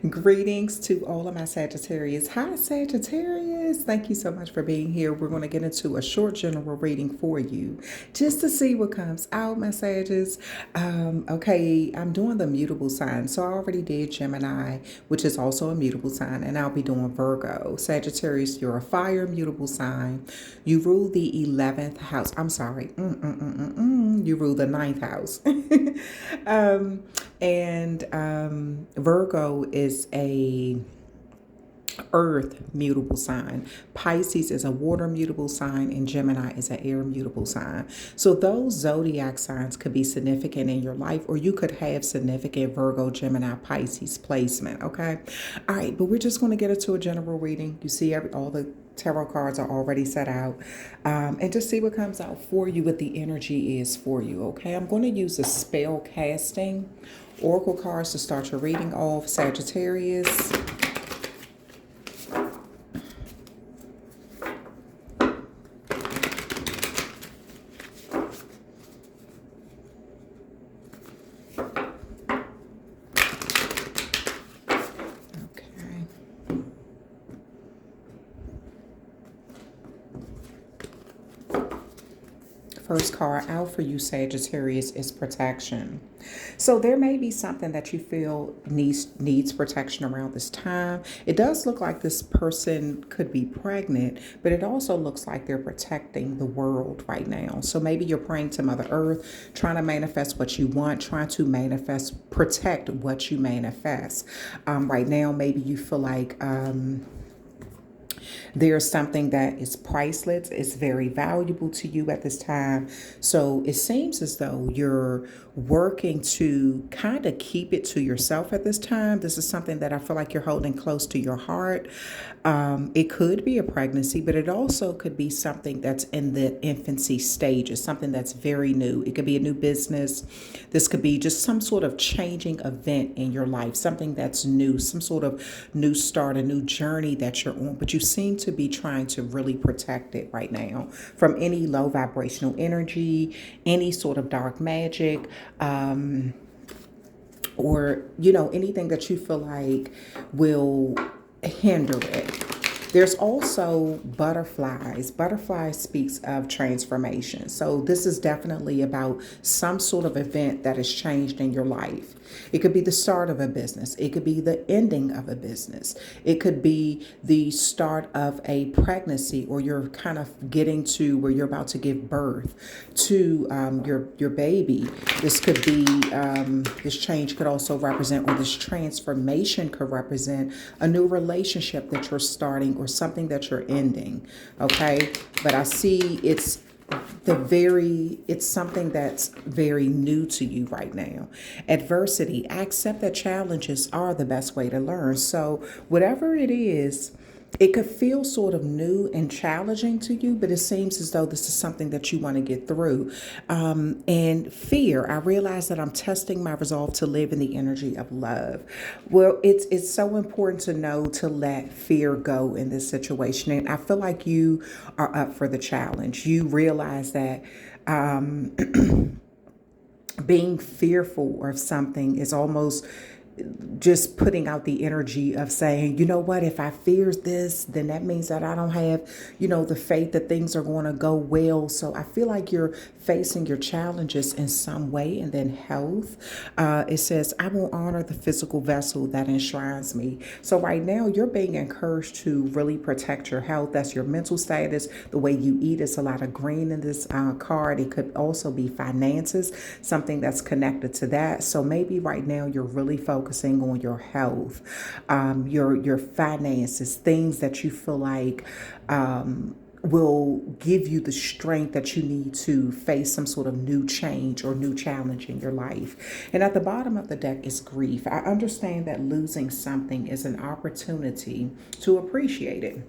Greetings to all of my Sagittarius. Hi, Sagittarius. Thank you so much for being here. We're going to get into a short general reading for you just to see what comes out, my Sagittarius. Okay, I'm doing the mutable sign. So I already did Gemini, which is also a mutable sign, and I'll be doing Virgo. Sagittarius, you're a fire mutable sign. You rule the 11th house. I'm sorry. You rule the ninth house. And Virgo is a earth mutable sign. Pisces is a water mutable sign, and Gemini is an air mutable sign. So those zodiac signs could be significant in your life, or you could have significant Virgo, Gemini, Pisces placement. Okay. All right. But we're just going to get into a general reading. You see all the tarot cards are already set out, and just see what comes out for you, what the energy is for you. Okay. I'm going to use a spell casting oracle cards to start your reading off, Sagittarius. First card out for you, Sagittarius, is protection. So there may be something that you feel needs protection around this time. It does look like this person could be pregnant, but it also looks like they're protecting the world right now. So maybe you're praying to Mother Earth, trying to manifest what you want, trying to protect what you manifest. Right now, maybe you feel like there's something that is priceless. It's very valuable to you at this time. So it seems as though you're working to kind of keep it to yourself at this time. This is something that I feel like you're holding close to your heart. It could be a pregnancy, but it also could be something that's in the infancy stages, something that's very new. It could be a new business. This could be just some sort of changing event in your life, something that's new, some sort of new start, a new journey that you're on, but you seem to be trying to really protect it right now from any low vibrational energy, any sort of dark magic, or, anything that you feel like will hinder it. There's also butterflies. Butterflies speaks of transformation. So this is definitely about some sort of event that has changed in your life. It could be the start of a business. It could be the ending of a business. It could be the start of a pregnancy, or you're kind of getting to where you're about to give birth to your baby. This could be, this change could also represent, or this transformation could represent a new relationship that you're starting or something that you're ending. Okay. But I see it's something that's very new to you right now. Adversity. Accept that challenges are the best way to learn. So whatever it is, it could feel sort of new and challenging to you, but it seems as though this is something that you want to get through. And fear. I realize that I'm testing my resolve to live in the energy of love. Well, it's so important to know to let fear go in this situation. And I feel like you are up for the challenge. You realize that being fearful of something is almost just putting out the energy of saying, you know what, if I fear this, then that means that I don't have, the faith that things are going to go well. So I feel like you're facing your challenges in some way. And then health, it says, I will honor the physical vessel that enshrines me. So right now you're being encouraged to really protect your health. That's your mental status, the way you eat. It's a lot of green in this card. It could also be finances, something that's connected to that. So maybe right now you're really focusing on your health, your finances, things that you feel like will give you the strength that you need to face some sort of new change or new challenge in your life. And at the bottom of the deck is grief. I understand that losing something is an opportunity to appreciate it.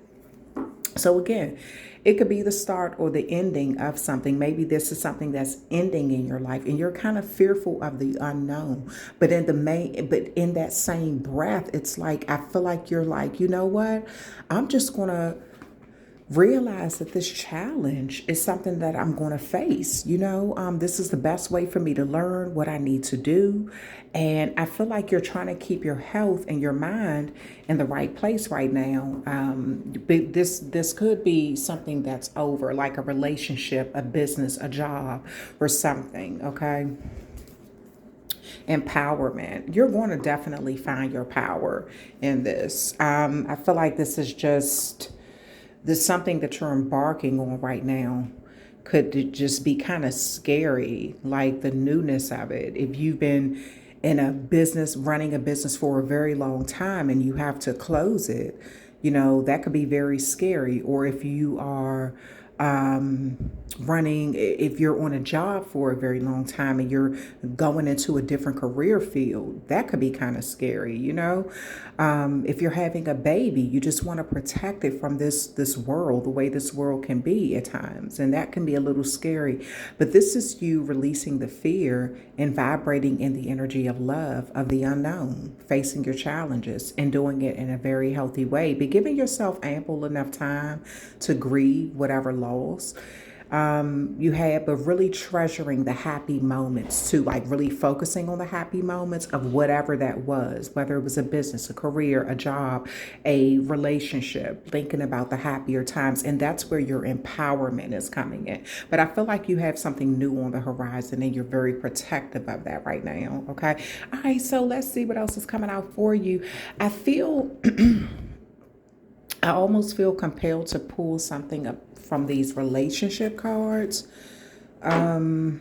So again, it could be the start or the ending of something. Maybe this is something that's ending in your life and you're kind of fearful of the unknown. But in that same breath, it's like, I feel like you're like, you know what? I'm just going to realize that this challenge is something that I'm going to face. This is the best way for me to learn what I need to do. And I feel like you're trying to keep your health and your mind in the right place right now. This could be something that's over, like a relationship, a business, a job, or something. Okay. Empowerment. You're going to definitely find your power in this. I feel like this something that you're embarking on right now could just be kind of scary, like the newness of it. If you've been in a business, running a business for a very long time and you have to close it, that could be very scary. Or if you are if you're on a job for a very long time and you're going into a different career field, that could be kind of scary. If you're having a baby, you just want to protect it from this world, the way this world can be at times, and that can be a little scary. But this is you releasing the fear and vibrating in the energy of love, of the unknown, facing your challenges and doing it in a very healthy way, but giving yourself ample enough time to grieve whatever loss you had, but really treasuring the happy moments too, like really focusing on the happy moments of whatever that was, whether it was a business, a career, a job, a relationship, thinking about the happier times. And that's where your empowerment is coming in. But I feel like you have something new on the horizon and you're very protective of that right now. Okay. All right. So let's see what else is coming out for you. I almost feel compelled to pull something up from these relationship cards. You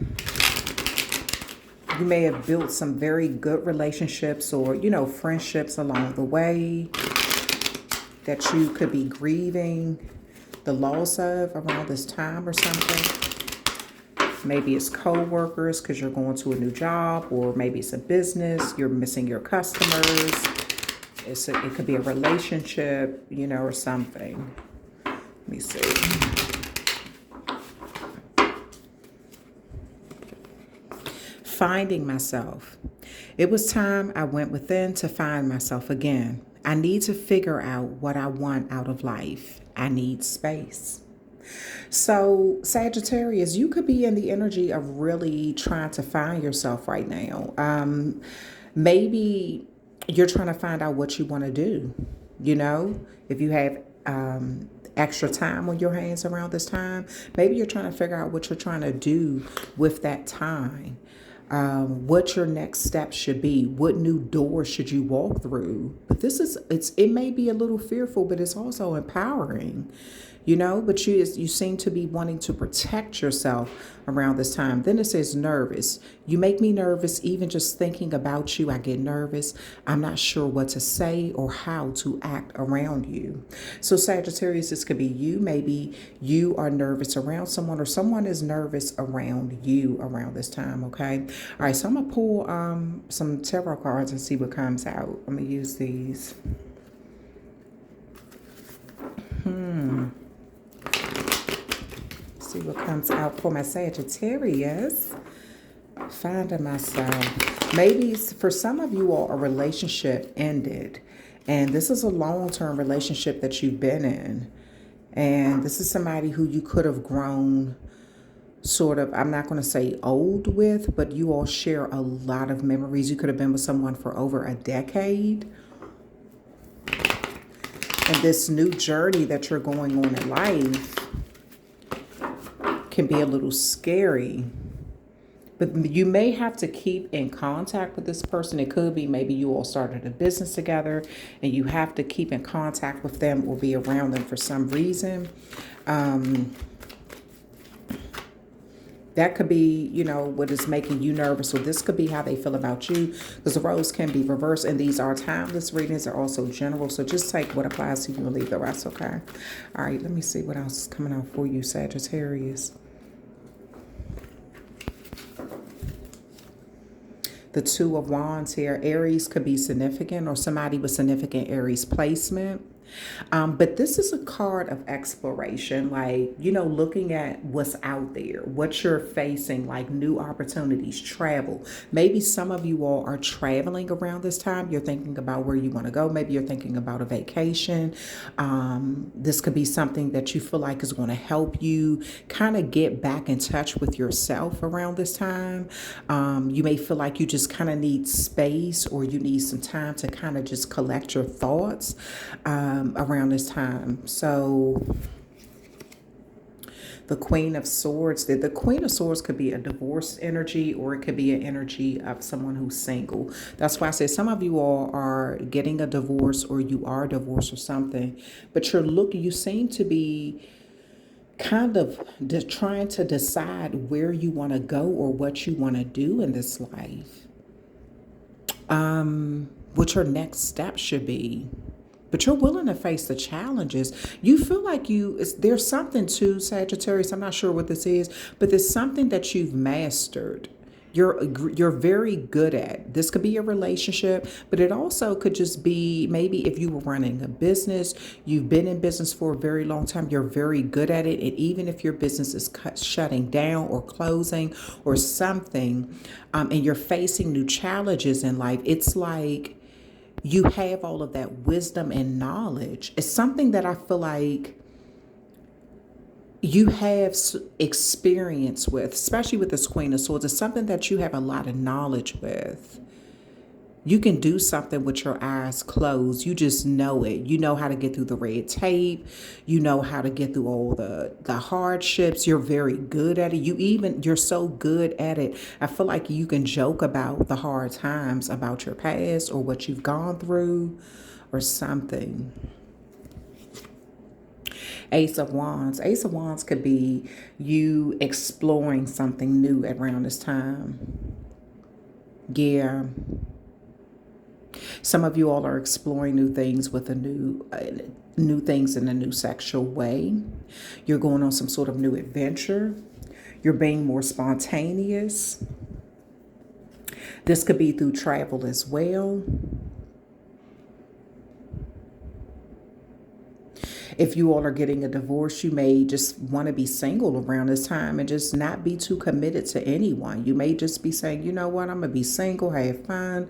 may have built some very good relationships or, friendships along the way that you could be grieving the loss of around this time or something. Maybe it's co-workers because you're going to a new job, or maybe it's a business, you're missing your customers. It could be a relationship, or something. Let me see. Finding myself. It was time I went within to find myself again. I need to figure out what I want out of life. I need space. So, Sagittarius, you could be in the energy of really trying to find yourself right now. Maybe you're trying to find out what you want to do. If you have extra time on your hands around this time, maybe you're trying to figure out what you're trying to do with that time. What your next step should be, what new door should you walk through. But it may be a little fearful, but it's also empowering, but you seem to be wanting to protect yourself around this time. Then it says nervous. You make me nervous. Even just thinking about you, I get nervous. I'm not sure what to say or how to act around you. So Sagittarius, this could be you. Maybe you are nervous around someone, or someone is nervous around you around this time. Okay. All right. So I'm going to pull some tarot cards and see what comes out. I'm going to use these. See what comes out for my Sagittarius. Finding myself. Maybe for some of you all, a relationship ended. And this is a long-term relationship that you've been in. And this is somebody who you could have grown sort of, I'm not going to say old with, but you all share a lot of memories. You could have been with someone for over a decade. And this new journey that you're going on in life can be a little scary, but you may have to keep in contact with this person. It could be maybe you all started a business together and you have to keep in contact with them or be around them for some reason. That could be, what is making you nervous. So this could be how they feel about you, because the roles can be reversed. And these are timeless readings. They're also general. So just take what applies to you and leave the rest, okay? All right, let me see what else is coming out for you, Sagittarius. The Two of Wands here. Aries could be significant, or somebody with significant Aries placement. But this is a card of exploration, like, looking at what's out there, what you're facing, like new opportunities, travel. Maybe some of you all are traveling around this time. You're thinking about where you want to go. Maybe you're thinking about a vacation. This could be something that you feel like is going to help you kind of get back in touch with yourself around this time. You may feel like you just kind of need space, or you need some time to kind of just collect your thoughts around this time. So the Queen of Swords, the Queen of Swords could be a divorced energy, or it could be an energy of someone who's single. That's why I said some of you all are getting a divorce, or you are divorced or something, but you seem to be kind of trying to decide where you want to go or what you want to do in this life. What your next step should be. But you're willing to face the challenges. You feel like there's something to Sagittarius. I'm not sure what this is, but there's something that you've mastered. You're very good at. This could be a relationship, but it also could just be maybe if you were running a business, you've been in business for a very long time, you're very good at it. And even if your business is shutting down or closing or something, and you're facing new challenges in life, it's like you have all of that wisdom and knowledge. It's something that I feel like you have experience with, especially with this Queen of Swords. It's something that you have a lot of knowledge with. You can do something with your eyes closed. You just know it. You know how to get through the red tape. You know how to get through all the hardships. You're very good at it. You're so good at it. I feel like you can joke about the hard times, about your past or what you've gone through or something. Ace of Wands. Ace of Wands could be you exploring something new around this time. Yeah. Some of you all are exploring new things with new things in a new sexual way. You're going on some sort of new adventure. You're being more spontaneous. This could be through travel as well. If you all are getting a divorce, you may just want to be single around this time and just not be too committed to anyone. You may just be saying, you know what, I'm going to be single, have fun.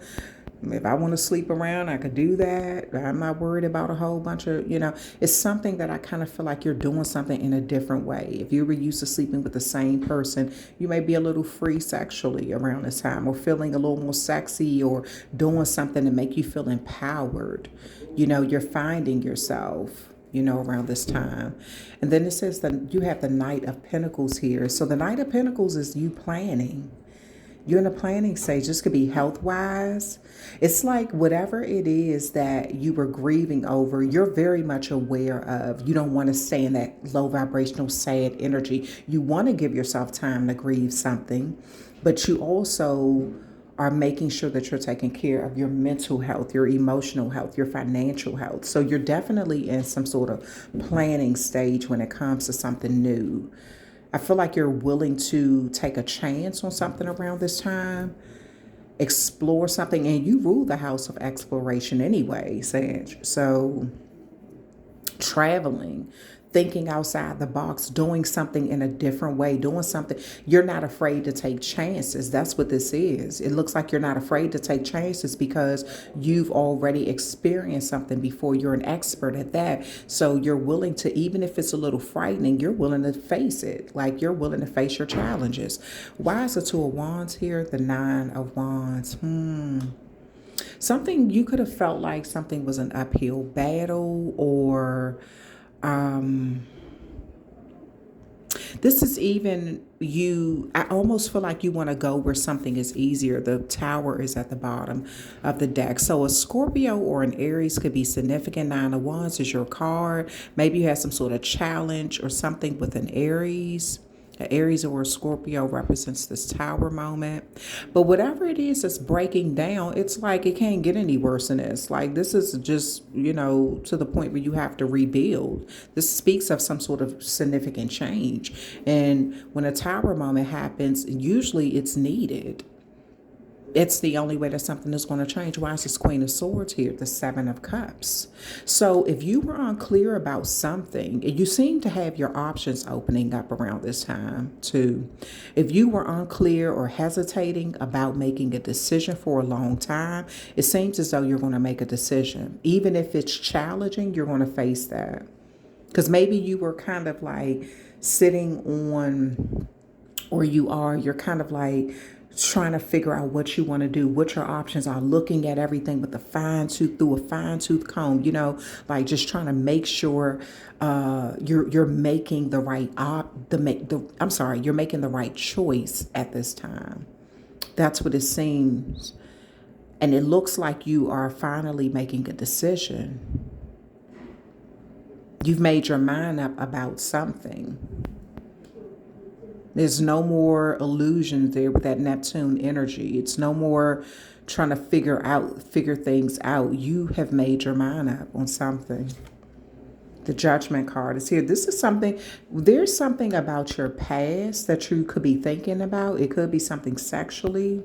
If I want to sleep around, I could do that. I'm not worried about a whole bunch of, it's something that I kind of feel like you're doing something in a different way. If you were used to sleeping with the same person, you may be a little free sexually around this time, or feeling a little more sexy, or doing something to make you feel empowered. You're finding yourself, around this time. And then it says that you have the Knight of Pentacles here. So the Knight of Pentacles is you planning. You're in a planning stage. This could be health-wise. It's like whatever it is that you were grieving over, you're very much aware of. You don't want to stay in that low vibrational, sad energy. You want to give yourself time to grieve something, but you also are making sure that you're taking care of your mental health, your emotional health, your financial health. So you're definitely in some sort of planning stage when it comes to something new. I feel like you're willing to take a chance on something around this time, explore something, and you rule the house of exploration anyway, Sag. So traveling, thinking outside the box, doing something in a different way, doing something. You're not afraid to take chances. That's what this is. It looks like you're not afraid to take chances because you've already experienced something before. You're an expert at that. So you're willing to, even if it's a little frightening, you're willing to face it. Like you're willing to face your challenges. Why is the Two of Wands here? The Nine of Wands. Something you could have felt like something was an uphill battle, or this is even I almost feel like you want to go where something is easier. The Tower is at the bottom of the deck. So a Scorpio or an Aries could be significant. Nine of Wands is your card. Maybe you have some sort of challenge or something with an Aries. An Aries or a Scorpio represents this Tower moment. But whatever it is that's breaking down, it's like it can't get any worse than this. Like this is just, to the point where you have to rebuild. This speaks of some sort of significant change. And when a Tower moment happens, usually it's needed. It's the only way that something is going to change. Why is this Queen of Swords here? The Seven of Cups. So if you were unclear about something, you seem to have your options opening up around this time too. If you were unclear or hesitating about making a decision for a long time, it seems as though you're going to make a decision. Even if it's challenging, you're going to face that. Because maybe you were kind of like sitting on, or you're kind of like trying to figure out what you want to do, what your options are, looking at everything with through a fine tooth comb, like just trying to make sure you're making the right you're making the right choice at this time. That's what it seems. And it looks like you are finally making a decision. You've made your mind up about something. There's no more illusions there with that Neptune energy. It's no more trying to figure things out. You have made your mind up on something. The Judgment card is here. There's something about your past that you could be thinking about. It could be something sexually.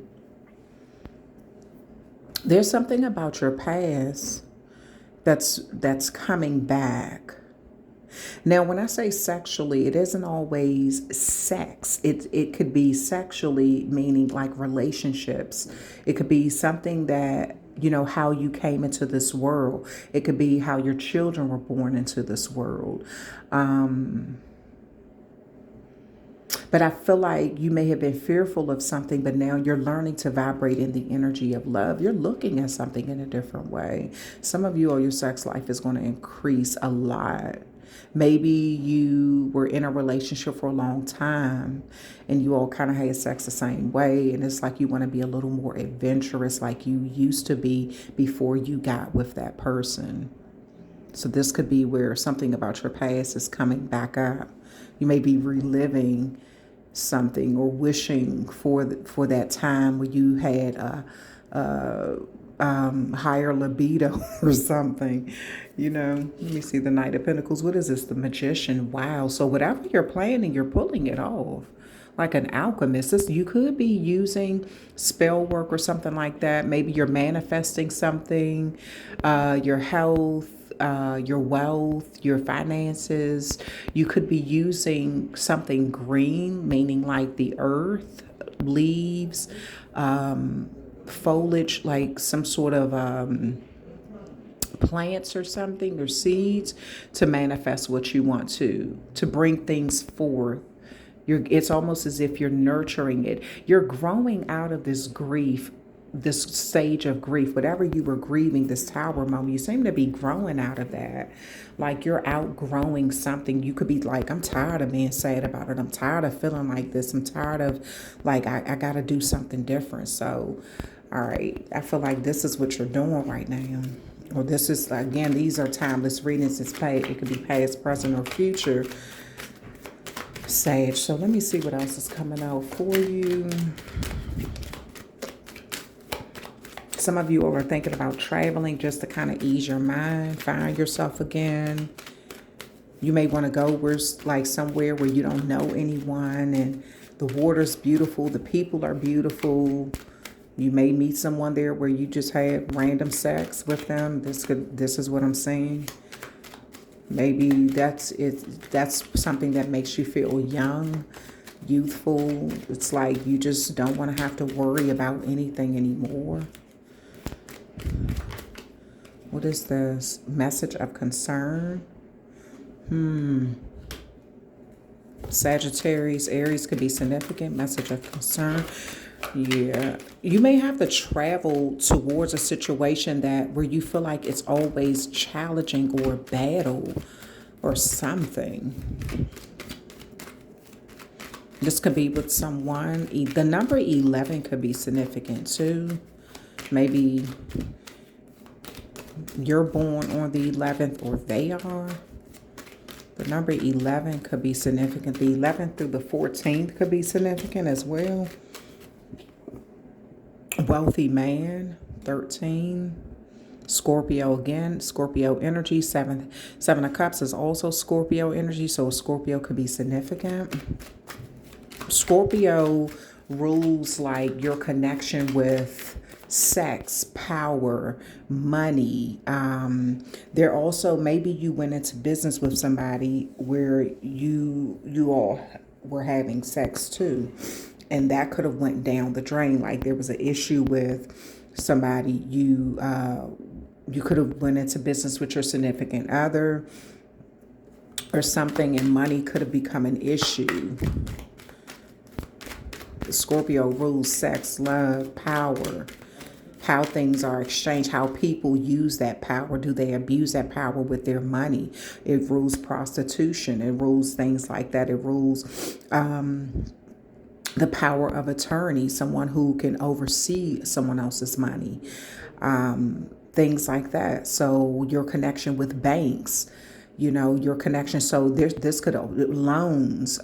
There's something about your past that's coming back. Now, when I say sexually, it isn't always sex. It could be sexually, meaning like relationships. It could be something that, how you came into this world. It could be how your children were born into this world. But I feel like you may have been fearful of something, but now you're learning to vibrate in the energy of love. You're looking at something in a different way. Some of you, or your sex life is going to increase a lot. Maybe you were in a relationship for a long time and you all kind of had sex the same way. And it's like you want to be a little more adventurous like you used to be before you got with that person. So this could be where something about your past is coming back up. You may be reliving something or wishing for that time where you had a higher libido or something, Let me see the Knight of Pentacles. What is this? The Magician. Wow. So whatever you're planning, you're pulling it off. Like an alchemist. You could be using spell work or something like that. Maybe you're manifesting something, your health, your wealth, your finances. You could be using something green, meaning like the earth, leaves, foliage, like some sort of plants or something, or seeds, to manifest what you want to bring things forth. It's almost as if you're nurturing it. You're growing out of this grief, this stage of grief, whatever you were grieving, this tower moment, you seem to be growing out of that. Like you're outgrowing something. You could be like, I'm tired of being sad about it. I'm tired of feeling like this. I'm tired of like, I got to do something different. So, all right, I feel like this is what you're doing right now. Or this is, again, these are timeless readings. It could be past, present, or future, Sage. So let me see what else is coming out for you. Some of you are thinking about traveling just to kind of ease your mind, find yourself again. You may want to go somewhere where you don't know anyone and the water's beautiful, the people are beautiful. You may meet someone there where you just have random sex with them. This is what I'm saying. Maybe that's it. That's something that makes you feel young, youthful. It's like you just don't want to have to worry about anything anymore. What is this? Message of concern. Sagittarius, Aries could be significant. Message of concern. Yeah, you may have to travel towards a situation where you feel like it's always challenging or a battle or something. This could be with someone. The number 11 could be significant too. Maybe you're born on the 11th or they are. The number 11 could be significant. The 11th through the 14th could be significant as well. Wealthy man, 13. Scorpio again, Scorpio energy. Seven of Cups is also Scorpio energy, so Scorpio could be significant. Scorpio rules like your connection with sex, power, money. There also, maybe you went into business with somebody where you all were having sex too, and that could have went down the drain. Like there was an issue with somebody you could have went into business with your significant other or something, and money could have become an issue. Scorpio rules sex, love, power, how things are exchanged, how people use that power. Do they abuse that power with their money? It rules prostitution. It rules things like that. It rules the power of attorney, someone who can oversee someone else's money, things like that. So your connection with banks, your connection. So this could loans.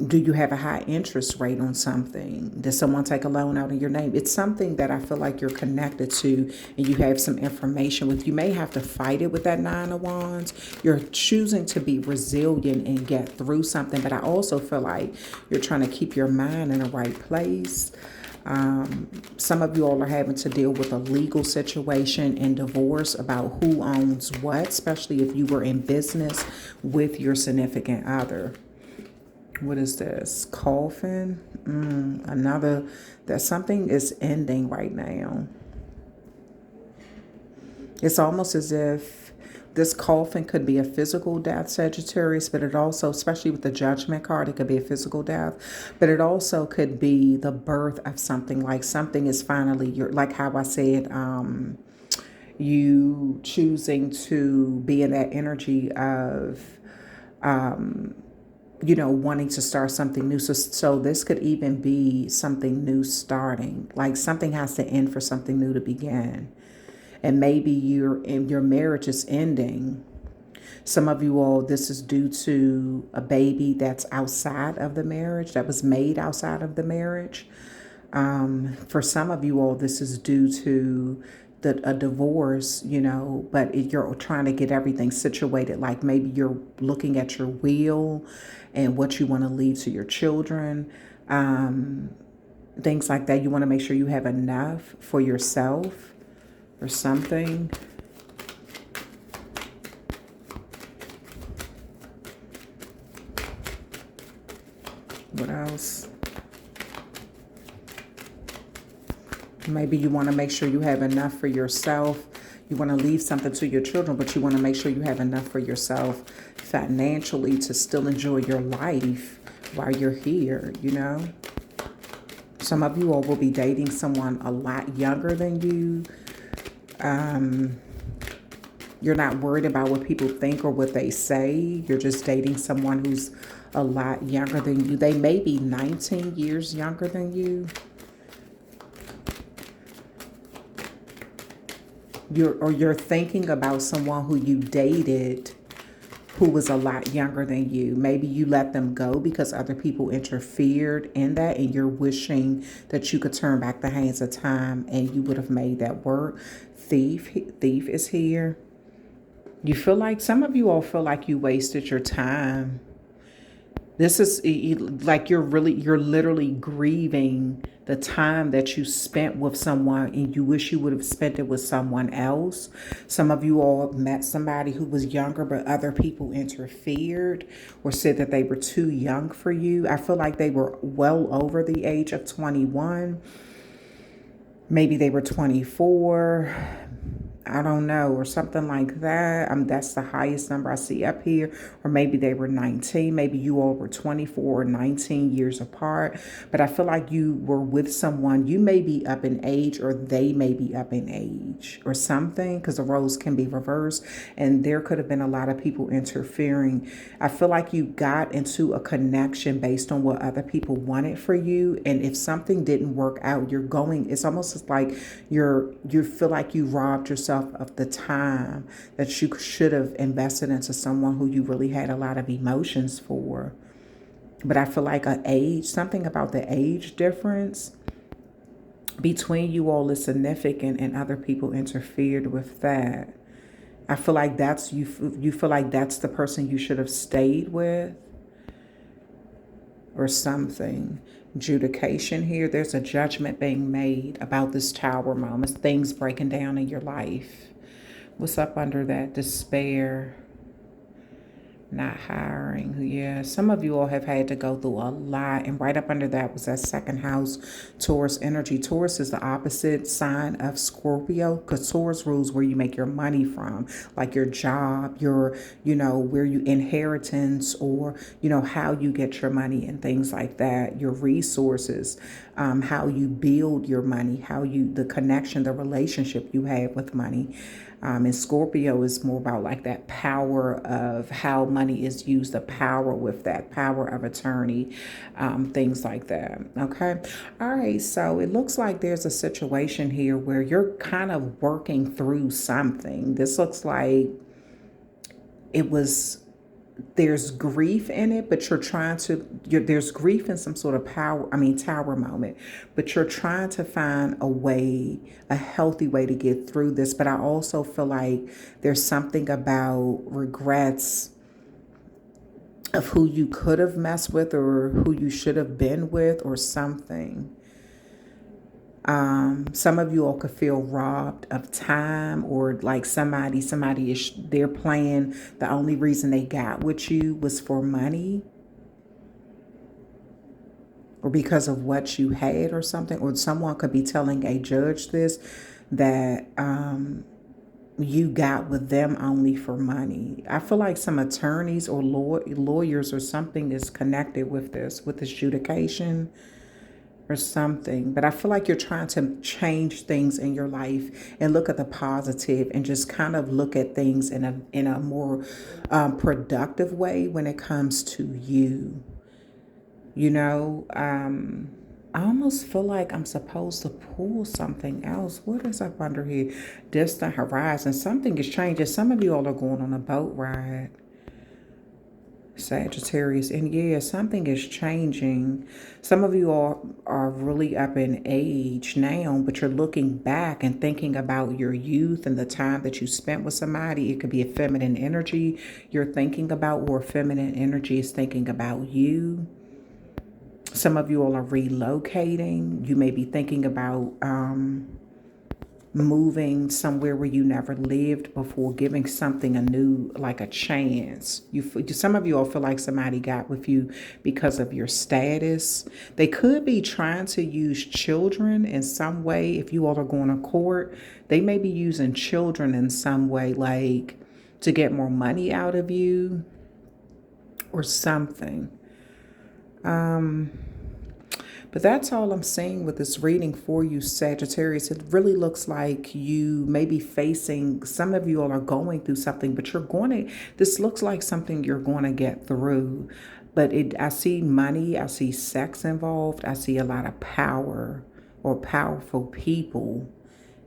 Do you have a high interest rate on something? Does someone take a loan out in your name? It's something that I feel like you're connected to and you have some information with. You may have to fight it with that Nine of Wands. You're choosing to be resilient and get through something, but I also feel like you're trying to keep your mind in the right place. Some of you all are having to deal with a legal situation and divorce about who owns what, especially if you were in business with your significant other. What is this? Coffin? Another, that something is ending right now. It's almost as if this coffin could be a physical death, Sagittarius, but it also, especially with the Judgment card, it could be a physical death, but it also could be the birth of something, like something is finally, like how I said, you choosing to be in that energy of, wanting to start something new. So this could even be something new starting, like something has to end for something new to begin. And maybe your marriage is ending. Some of you all, this is due to a baby that's outside of the marriage, that was made outside of the marriage. For some of you all, this is due to a divorce, but you're trying to get everything situated. Like maybe you're looking at your will and what you want to leave to your children, things like that. You want to make sure you have enough for yourself or something. What else? Maybe you want to make sure you have enough for yourself. You want to leave something to your children, but you want to make sure you have enough for yourself financially to still enjoy your life while you're here, Some of you all will be dating someone a lot younger than you. You're not worried about what people think or what they say. You're just dating someone who's a lot younger than you. They may be 19 years younger than you. You're thinking about someone who you dated who was a lot younger than you. Maybe you let them go because other people interfered in that, and you're wishing that you could turn back the hands of time and you would have made that work. Thief is here. You feel like, some of you all feel like you wasted your time. This is like you're literally grieving the time that you spent with someone and you wish you would have spent it with someone else. Some of you all met somebody who was younger, but other people interfered or said that they were too young for you. I feel like they were well over the age of 21. Maybe they were 24. I don't know, or something like that. That's the highest number I see up here. Or maybe they were 19. Maybe you all were 24 or 19 years apart. But I feel like you were with someone. You may be up in age, or they may be up in age or something, because the roles can be reversed. And there could have been a lot of people interfering. I feel like you got into a connection based on what other people wanted for you. And if something didn't work out, it's almost like you feel like you robbed yourself of the time that you should have invested into someone who you really had a lot of emotions for. But I feel like something about the age difference between you all is significant, and other people interfered with that. I feel like you feel like that's the person you should have stayed with. or something. Adjudication here. There's a judgment being made about this tower moment. Things breaking down in your life. What's up under that? Despair. Not hiring. Yeah, some of you all have had to go through a lot. And right up under that was that second house, Taurus energy. Taurus is the opposite sign of Scorpio, because Taurus rules where you make your money from, like your job, your, where you inheritance, or, how you get your money and things like that, your resources, how you build your money, the connection, the relationship you have with money. And Scorpio is more about like that power of how money is used, the power with that power of attorney, things like that. Okay. All right. So it looks like there's a situation here where you're kind of working through something. This looks like there's grief in it, but there's grief in some sort of tower moment, but you're trying to find a healthy way to get through this. But I also feel like there's something about regrets of who you could have messed with or who you should have been with or something. Some of you all could feel robbed of time, or like somebody is they're playing the only reason they got with you was for money, or because of what you had or something. Or someone could be telling a judge this, that you got with them only for money. I feel like some attorneys or lawyers or something is connected with this adjudication or something. But I feel like you're trying to change things in your life and look at the positive and just kind of look at things in a more productive way when it comes to you. I almost feel like I'm supposed to pull something else. What is up under here? Distant horizon. Something is changing. Some of you all are going on a boat ride. Sagittarius, and yeah, something is changing. Some of you are really up in age now, but you're looking back and thinking about your youth and the time that you spent with somebody. It could be a feminine energy you're thinking about, or feminine energy is thinking about you. Some of you all are relocating. You may be thinking about moving somewhere where you never lived before, giving something a new, like a chance. Some of you all feel like somebody got with you because of your status. They could be trying to use children in some way. If you all are going to court, they may be using children in some way, like to get more money out of you or something. But that's all I'm saying with this reading for you, Sagittarius. It really looks like you may be facing, some of you all are going through something, but this looks like something you're going to get through. But I see money, I see sex involved, I see a lot of power or powerful people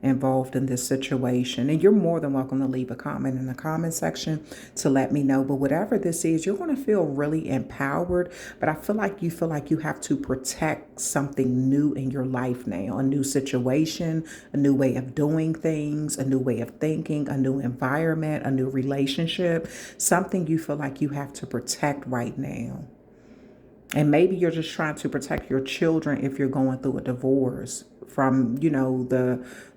involved in this situation. And you're more than welcome to leave a comment in the comment section to let me know. But whatever this is, you're going to feel really empowered. But I feel like you have to protect something new in your life now, a new situation, a new way of doing things, a new way of thinking, a new environment, a new relationship, something you feel like you have to protect right now. And maybe you're just trying to protect your children if you're going through a divorce from,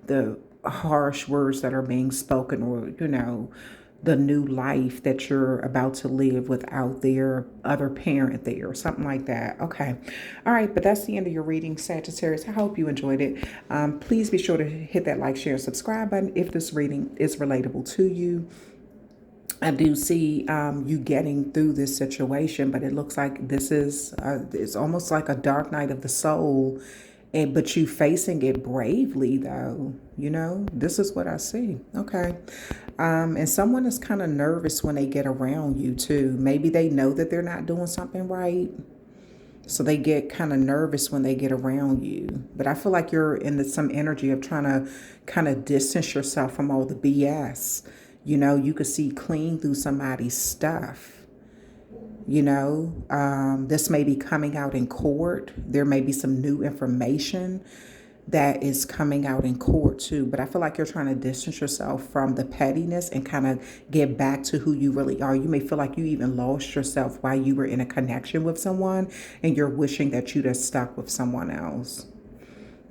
the harsh words that are being spoken, or, the new life that you're about to live without their other parent there, or something like that. Okay. All right. But that's the end of your reading, Sagittarius. I hope you enjoyed it. Please be sure to hit that like, share, subscribe button if this reading is relatable to you. I do see you getting through this situation, but it looks like this is it's almost like a dark night of the soul, but you facing it bravely, though. This is what I see. Okay. And someone is kind of nervous when they get around you, too. Maybe they know that they're not doing something right, so they get kind of nervous when they get around you. But I feel like you're in some energy of trying to kind of distance yourself from all the BS. You could see clean through somebody's stuff. This may be coming out in court. There may be some new information that is coming out in court too. But I feel like you're trying to distance yourself from the pettiness and kind of get back to who you really are. You may feel like you even lost yourself while you were in a connection with someone, and you're wishing that you'd have stuck with someone else.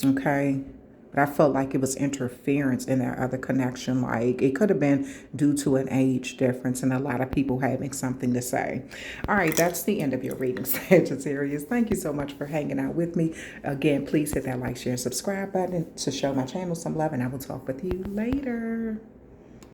Okay. But I felt like it was interference in that other connection. Like it could have been due to an age difference and a lot of people having something to say. All right, that's the end of your reading, Sagittarius. Thank you so much for hanging out with me. Again, please hit that like, share, subscribe button to show my channel some love, and I will talk with you later.